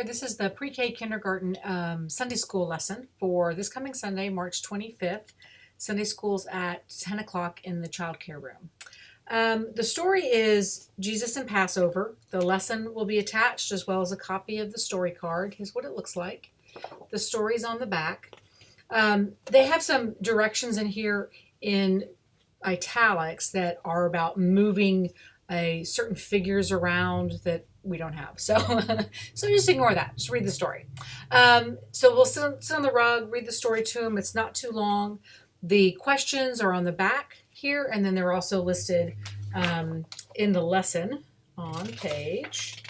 This is the pre-K kindergarten Sunday school lesson for this coming Sunday, March 25th. Sunday school's at 10 o'clock in the child care room. The story is Jesus and Passover. The lesson will be attached as well as a copy of the story card. Here's what it looks like. The story's on the back. They have some directions in here in italics that are about moving certain figures around that we don't have. So, so just ignore that. Just read the story. So we'll sit on the rug, read the story to them. It's not too long. The questions are on the back here, and then they're also listed in the lesson on page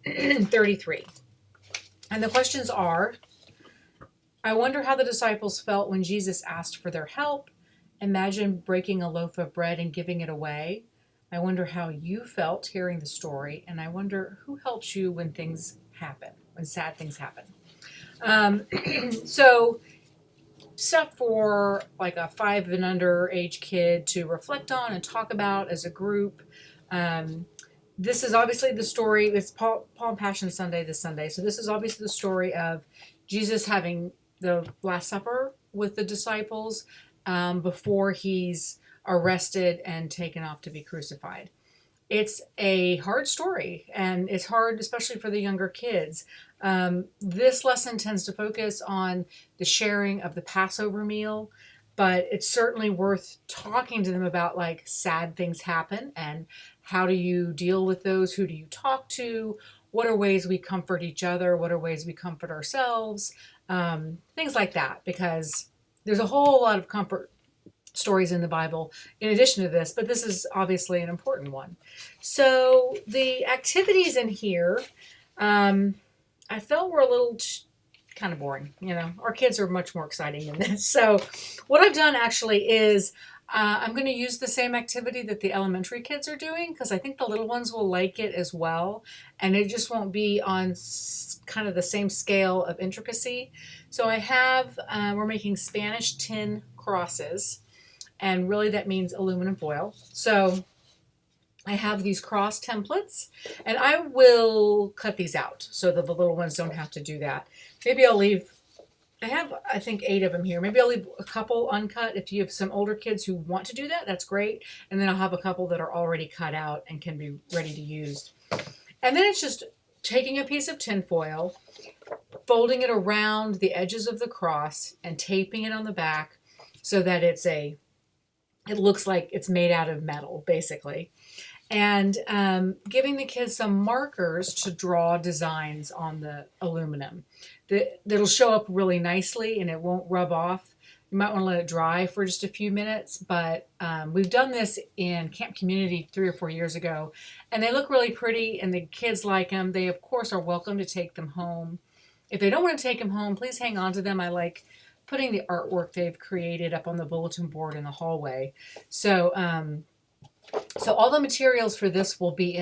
33. And the questions are, I wonder how the disciples felt when Jesus asked for their help. Imagine breaking a loaf of bread and giving it away. I wonder how you felt hearing the story, and I wonder who helps you when things happen, when sad things happen. So stuff for like a 5 and under age kid to reflect on and talk about as a group. This is obviously the story. It's Palm Passion Sunday this Sunday. So this is obviously the story of Jesus having the Last Supper with the disciples before he's arrested and taken off to be crucified. It's a hard story, and it's hard especially for the younger kids. This lesson tends to focus on the sharing of the Passover meal, but it's certainly worth talking to them about, like, sad things happen and how do you deal with those? Who do you talk to? What are ways we comfort each other? What are ways we comfort ourselves? Things like that, because there's a whole lot of comfort stories in the Bible in addition to this, but this is obviously an important one. So the activities in here, I felt were a little kind of boring. You know, our kids are much more exciting than this. So what I've done actually is I'm going to use the same activity that the elementary kids are doing, because I think the little ones will like it as well, and it just won't be on kind of the same scale of intricacy. So I have, we're making Spanish tin crosses, and really that means aluminum foil. So I have these cross templates, and I will cut these out so that the little ones don't have to do that. Maybe I'll leave, I have, I think, 8 of them here. Maybe I'll leave a couple uncut. If you have some older kids who want to do that, that's great. And then I'll have a couple that are already cut out and can be ready to use. And then it's just taking a piece of tin foil, folding it around the edges of the cross, and taping it on the back so that it looks like it's made out of metal, basically. And giving the kids some markers to draw designs on the aluminum that'll show up really nicely and it won't rub off. You might want to let it dry for just a few minutes, but we've done this in Camp Community 3 or 4 years ago, and they look really pretty, and the kids like them. They, of course, are welcome to take them home. If they don't want to take them home, please hang on to them. I like putting the artwork they've created up on the bulletin board in the hallway. So all the materials for this will be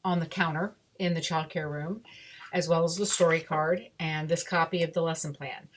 on the counter in the childcare room, as well as the story card and this copy of the lesson plan.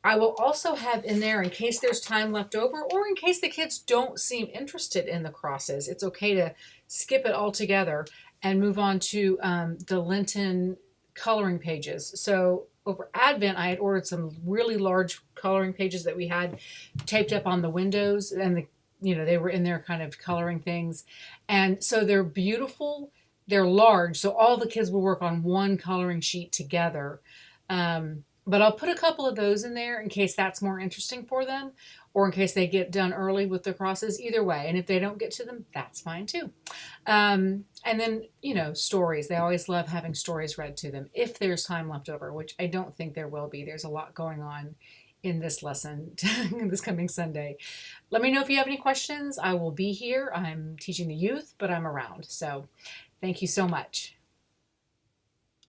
I will also have in there, in case there's time left over, or in case the kids don't seem interested in the crosses, it's okay to skip it altogether and move on to the Lenten coloring pages. So over Advent, I had ordered some really large coloring pages that we had taped up on the windows, and they were in there kind of coloring things. And so they're beautiful, they're large, so all the kids will work on one coloring sheet together. But I'll put a couple of those in there in case that's more interesting for them, or in case they get done early with the crosses. Either way, and if they don't get to them, that's fine too. And then, stories. They always love having stories read to them if there's time left over, which I don't think there will be. There's a lot going on in this lesson this coming Sunday. Let me know if you have any questions. I will be here. I'm teaching the youth, but I'm around. So thank you so much.